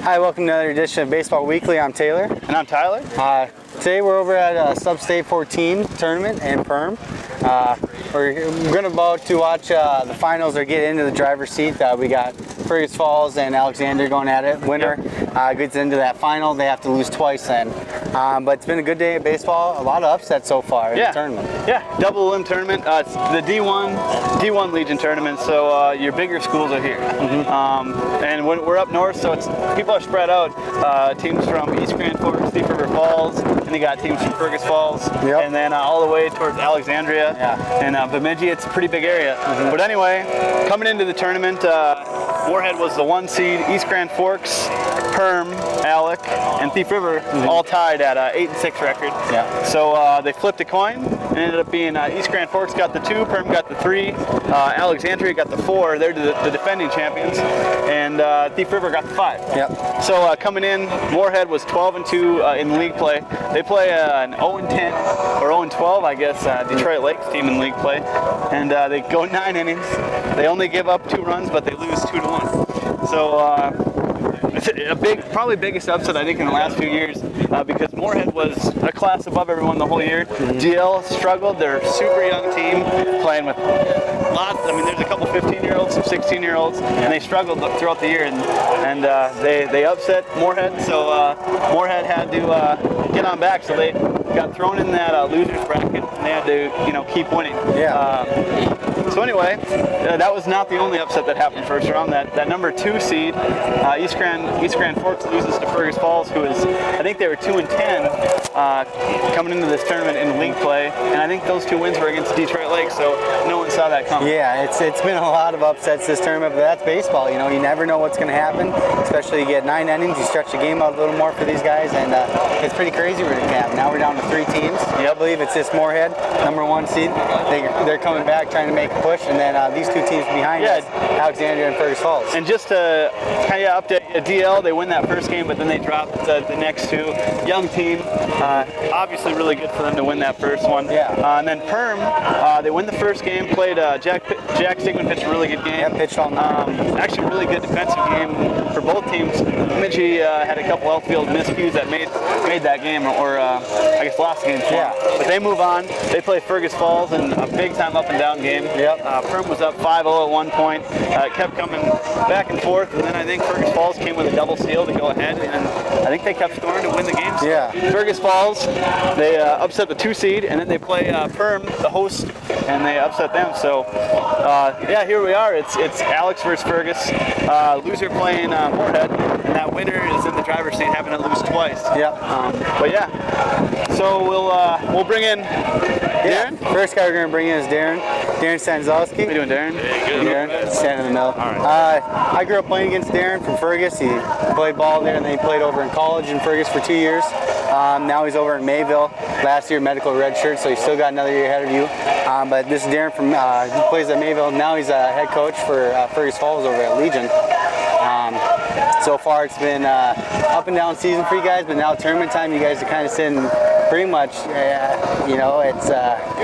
Hi, welcome to another edition of Baseball Weekly. I'm Taylor. And I'm Tyler. Today we're over at Sub-State 14 tournament in Perm. We're about to watch the finals or get into the driver's seat. We got Fergus Falls and Alexander going at it. Winner gets into that final. They have to lose twice then. But it's been a good day of baseball. A lot of upsets so far in the tournament. Yeah, double limb tournament. It's the D1 Legion tournament, so your bigger schools are here. And when we're up north, so people are spread out. Teams from East Grand Forks, Thief River Falls, and they got teams from Fergus Falls, and then all the way towards Alexandria and Bemidji. It's a pretty big area. But anyway, coming into the tournament, Moorhead was the 1 seed. East Grand Forks, Perm, Alec, and Thief River all tied at 8-6 record. So they flipped a coin and ended up being East Grand Forks got the 2, Perm got the 3, Alexandria got the 4. They're the defending champions, and Thief River got the 5. So coming in, Moorhead was 12-2 in league play. They play an 0-10 or 0-12, I guess, Detroit Lakes team in league play, and they go 9 innings. They only give up 2 runs, but they lose 2-1. So. It's probably biggest upset I think in the last few years because Moorhead was a class above everyone the whole year. DL struggled. They're a super young team playing with lots. I mean, there's a couple 15-year-olds, some 16-year-olds, and they struggled throughout the year. And they upset Moorhead, so Moorhead had to get on back. So they got thrown in that losers bracket, and they had to keep winning. So anyway, that was not the only upset that happened first round. That number 2 seed, East Grand Forks loses to Fergus Falls, who is, I think they were 2-10 coming into this tournament in league play, and I think those 2 wins were against Detroit Lakes, so no one saw that coming. Yeah, it's been a lot of upsets this tournament, but that's baseball. You never know what's going to happen, especially you get 9 innings, you stretch the game out a little more for these guys, and it's pretty crazy what it can happen. Now we're down to 3 teams. I believe it's this Moorhead, number 1 seed. They're coming back trying to make a push, and then these 2 teams behind us, Alexandria and Fergus Falls. And just to kind of update DL, they win that first game, but then they dropped the next 2. Young team, obviously really good for them to win that first one. And then Perm, they win the first game, played Jack Stigman pitched a really good game. Pitched all night. Actually, really good defensive game for both teams. Bemidji had a couple outfield miscues that made that game, or I guess lost the game for them. But they move on. They play Fergus Falls in a big time up and down game. Perm was up 5-0 at one point. It kept coming back and forth, and then I think Fergus Falls came with a double steal to go ahead, and I think they kept scoring to win the game. Fergus Falls, they upset the 2 seed, and then they play Perm, the host, and they upset them. So here we are. It's Alex versus Fergus. Loser playing Moorhead, and that winner is in the driver's seat, having to lose twice. So we'll bring in Darren. First guy we're going to bring in is Darren Stanzowski. How you doing, Darren? Good. Darren, standing in the middle. I grew up playing against Darren from Fergus. He played ball there, and then he played over in college in Fergus for 2 years. Now he's over in Mayville. Last year, medical redshirt, so he's still got another year ahead of you. But this is Darren from he plays at Mayville. Now he's a head coach for Fergus Falls over at Legion. So far, it's been up and down season for you guys, but now tournament time, you guys are kind of sitting pretty much, it's you're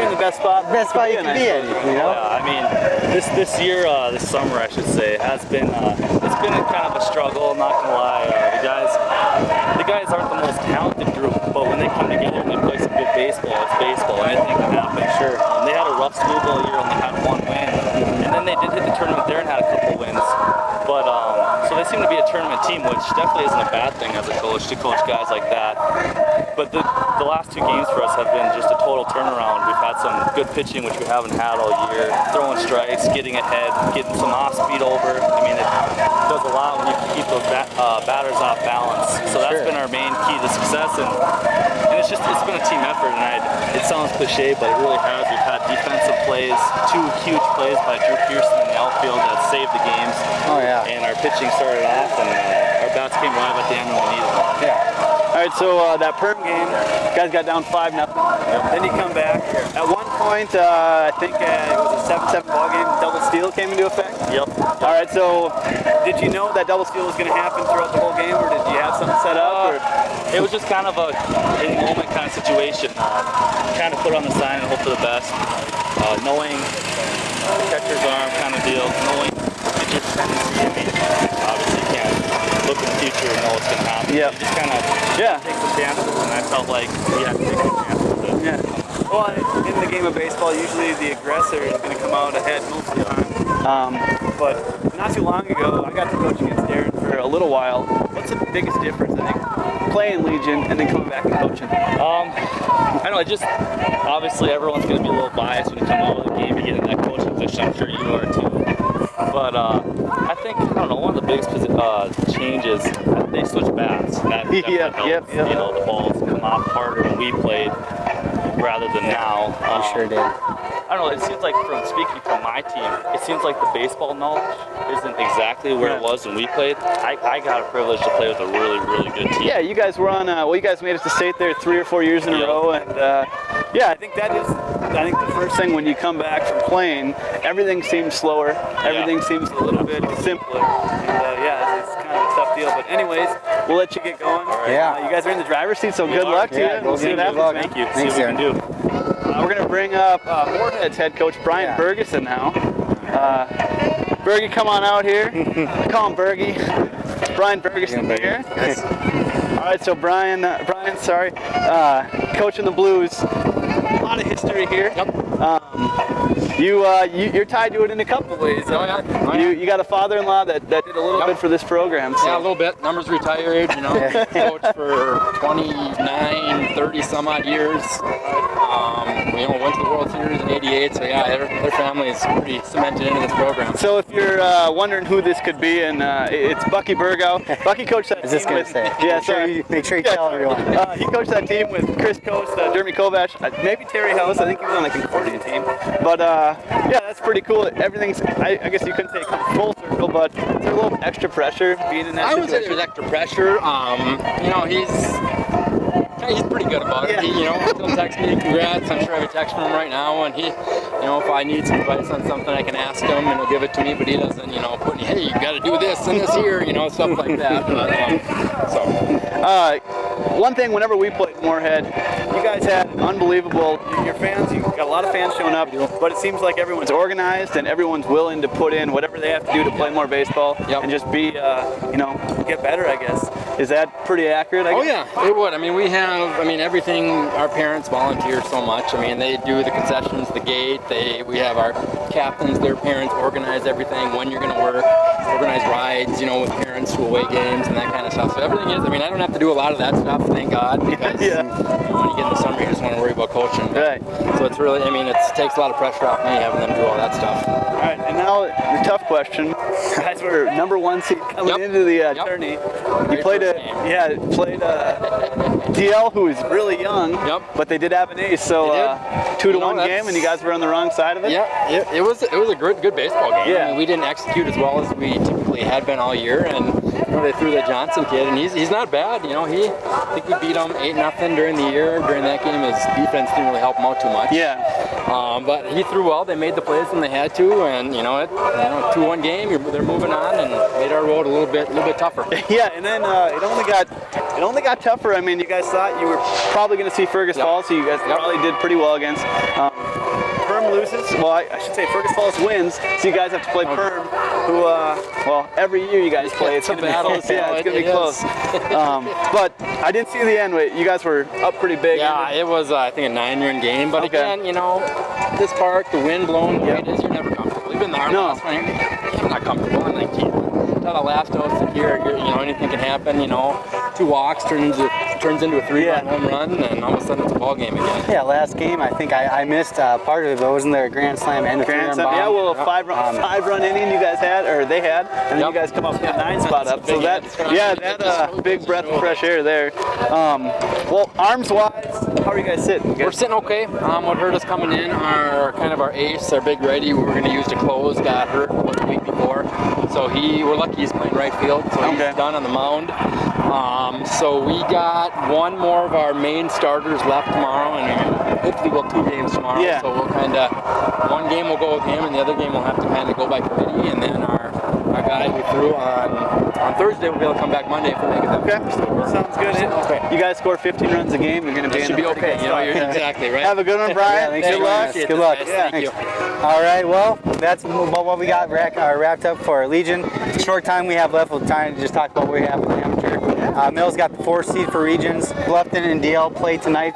in the best spot you can be in, I mean, this year, this summer, I should say, has been it's been kind of a struggle. I'm not gonna lie. The guys aren't the most talented group, but when they come together and they play some good baseball, it's baseball. Anything can happen. They had a rough schoolball year, only had 1 win, and then they did hit the tournament there and had a couple wins. But so they seem to be a tournament team, which definitely isn't a bad thing as a coach to coach guys like that. But the last 2 games for us have been just a total turnaround. We've had some good pitching, which we haven't had all year. Throwing strikes, getting ahead, getting some off speed over. I mean, it does a lot when you can keep those batters off balance. So that's been our main key to success. And it's been a team effort. And it sounds cliche, but it really has. We've had defensive plays, 2 huge plays by Drew Pearson in the outfield that saved the games. And our pitching started off, and our bats came live at the end when we needed them. All right, so that Perm game, guys got down 5-0. Then you come back. At one point, I think it was a 7-7 ball game. Double steal came into effect. All right, so did you know that double steal was going to happen throughout the whole game, or did you have something set up? It was just kind of a in-moment kind of situation. Kind of put on the sign and hope for the best. Knowing catcher's arm kind of deal, knowing obviously you can't look in the future sure know what's going to happen. Yep. You just kind of take some chances, and I felt like we had to take some chances. Yeah. Well, in the game of baseball, usually the aggressor is going to come out ahead most of the time. But not too long ago, I got to coach against Darren for a little while. What's the biggest difference, I think, playing Legion and then coming back and coaching? I don't know, just obviously everyone's going to be a little biased when you come out of the game and get in that coaching position. I'm sure you are too. But I think, I don't know, one of the biggest changes, they switch bats. And that definitely helps. You know, the balls come off harder when we played rather than now. We sure did. I don't know, it seems like from speaking from my team, it seems like the baseball knowledge isn't exactly where it was when we played. I got a privilege to play with a really, really good team. Yeah, you guys were on, you guys made it to state there 3 or 4 years in a row. And yeah, I think that is, the first thing when you come back from playing, everything seems slower. Everything seems a little bit simpler. And yeah, it's kind of a tough deal. But anyways, we'll let you get going. All right. Yeah. You guys are in the driver's seat, so good luck to you. We'll see what happens, man. Thank you. Thanks, See what we can Aaron. do. We're going to bring up Moorhead's head coach, Brian Bergeson, now. Bergie, come on out here. I call him Bergie. Brian Bergeson here. All right, so Brian, coaching the Blues. A lot of history here. You're tied to it in a couple of ways. You got a father-in-law that did a little bit for this program. So. Yeah, a little bit. Numbers retired, you know, coached for 29, 30 some odd years. Went to the World Series in '88, so yeah, their family is pretty cemented into this program. So if you're wondering who this could be, and it's Bucky Burgow. Bucky coached that Is team this going with, to say? yeah, Make sure you tell everyone. He coached that team with Chris Coast, Jeremy Kovac, maybe Terry House. I think he was on the Concordia team. But yeah, that's pretty cool. Everything's, I guess you couldn't say it comes full circle, but is there a little extra pressure being in that I would say situation? there's extra pressure. He's pretty good about it. He'll text me congrats. I'm sure I have a text from him right now, and he, if I need some advice on something, I can ask him, and he'll give it to me. But he doesn't, put me, hey, you got to do this and this here, stuff like that. But, one thing, whenever we played Moorhead, you guys had unbelievable, your fans, you got a lot of fans showing up, but it seems like everyone's organized and everyone's willing to put in whatever they have to do to play more baseball and just be, get better, I guess. Is that pretty accurate, I guess? Oh yeah, it would. Everything, our parents volunteer so much. They do the concessions, the gate, we have our captains, their parents organize everything, when you're going to work, organize rides, with parents to away games and that kind of stuff. So everything is, I don't have to do a lot of that stuff, thank God, because when you get in the summer, you just want to worry about coaching. Right. So it's really, it takes a lot of pressure off me having them do all that stuff. All right, and now the tough question. You guys were #1 seed coming into the tourney. You played DL, who is really young, but they did have an ace, so 2-1 game, and you guys were on the wrong side of it? Yeah, it was a good baseball game. Yeah. We didn't execute as well as we typically had been all year, and they threw the Johnson kid, and he's not bad. I think we beat him 8-0 during the year. During that game, his defense didn't really help him out too much. Yeah. But he threw well. They made the plays when they had to, and 2-1 game. They're moving on and made our road a little bit tougher. Yeah, and then it only got tougher. You guys thought you were probably going to see Fergus Falls, so you guys probably did pretty well against. Perm loses. Well, I should say Fergus Falls wins, so you guys have to play Perm, who, every year you guys play. It's going to be close. Yeah, it's going to be close. But I didn't see the end. You guys were up pretty big. Yeah, it was, I think, a 9-run game. But again, this park, the wind blowing the way it is, you're never comfortable. Even the last one, you're not comfortable in 19. Until the last out here, anything can happen. 2 walks turns into a 3-run home run, and all of a sudden it's a ball game again. Yeah, last game I think I missed part of it, but wasn't there a grand slam and a 3-run bomb? Yeah, well, a 5-run inning you guys had, or they had, and then you guys come up with a 9 spot up. So that big breath of fresh air there. Well, arms wise, how are you guys sitting? We're sitting okay. What hurt us coming in, our ace, our big righty, we were going to use to close, got hurt the week before. So we're lucky he's playing right field, so he's done on the mound. So we got one more of our main starters left tomorrow, and hopefully we'll 2 games tomorrow. Yeah. So we'll one game will go with him, and the other game will have to go by committee, and then our guy who threw on Thursday will be able to come back Monday if we make it that Okay, far. sounds good. You guys score 15 runs a game, you're going to be It in should a be pretty okay. good You know, spot. you're exactly right. Have a good one, Brian. thanks for Good joining luck. us. Good luck. Guys. Thank you. All right, well, that's about what we got wrapped up for Legion. Short time we have left. We'll try and just talk about what we have with the amateur. Mills got the 4th seed for regions. Bluffton and DL play tonight.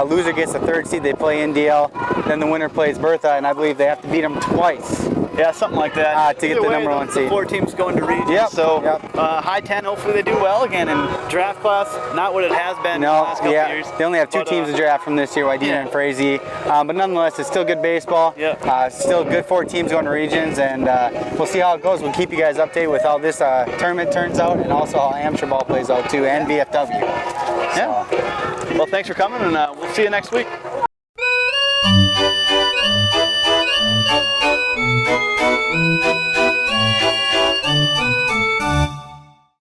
Loser gets the 3rd seed. They play in DL. Then the winner plays Bertha, and I believe they have to beat them twice. Yeah, something like that. To get Either the way, number 1 the seed. 4 teams going to regions. Yep, So yep. high 10. Hopefully they do well again in draft class. Not what it has been in the No, last couple yeah, years. they only have 2 But, teams to draft from this year, Wadena yeah. and Frazee. But nonetheless, it's still good baseball. Yep. Still good 4 teams going to regions, and we'll see how it goes. We'll keep you guys updated with how this tournament turns out, and also how amateur ball plays out too, and VFW. Yeah. Well, thanks for coming, and we'll see you next week. Thank you.